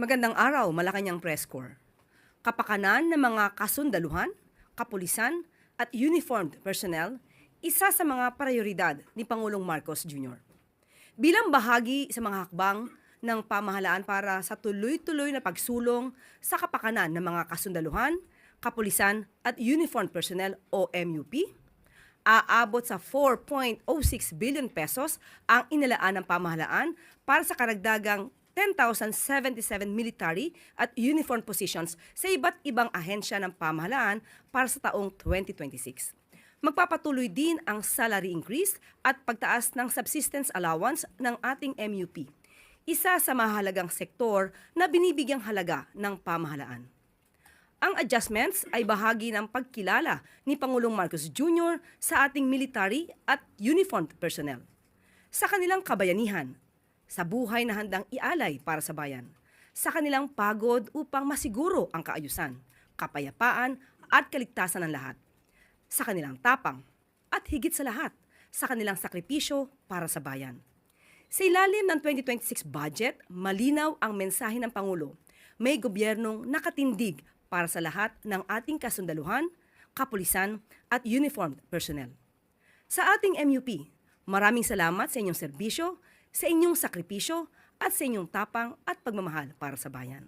Magandang araw, Malacanang Press Corps. Kapakanan ng mga kasundaluhan, kapulisan at uniformed personnel, isa sa mga prioridad ni Pangulong Marcos Jr. Bilang bahagi sa mga hakbang ng pamahalaan para sa tuloy-tuloy na pagsulong sa kapakanan ng mga kasundaluhan, kapulisan at uniformed personnel o MUP, aabot sa 4.06 billion pesos ang inalaan ng pamahalaan para sa karagdagang 10,077 military at uniform positions sa iba't ibang ahensya ng pamahalaan para sa taong 2026. Magpapatuloy din ang salary increase at pagtaas ng subsistence allowance ng ating MUP, isa sa mahalagang sektor na binibigyang halaga ng pamahalaan. Ang adjustments ay bahagi ng pagkilala ni Pangulong Marcos Jr. sa ating military at uniformed personnel, sa kanilang kabayanihan, sa buhay na handang ialay para sa bayan, sa kanilang pagod upang masiguro ang kaayusan, kapayapaan at kaligtasan ng lahat, sa kanilang tapang at higit sa lahat, sa kanilang sakripisyo para sa bayan. Sa ilalim ng 2026 budget, malinaw ang mensahe ng Pangulo, may gobyernong nakatindig para sa lahat ng ating kasundaluhan, kapulisan at uniformed personnel. Sa ating MUP, maraming salamat sa inyong serbisyo, sa inyong sakripisyo at sa inyong tapang at pagmamahal para sa bayan.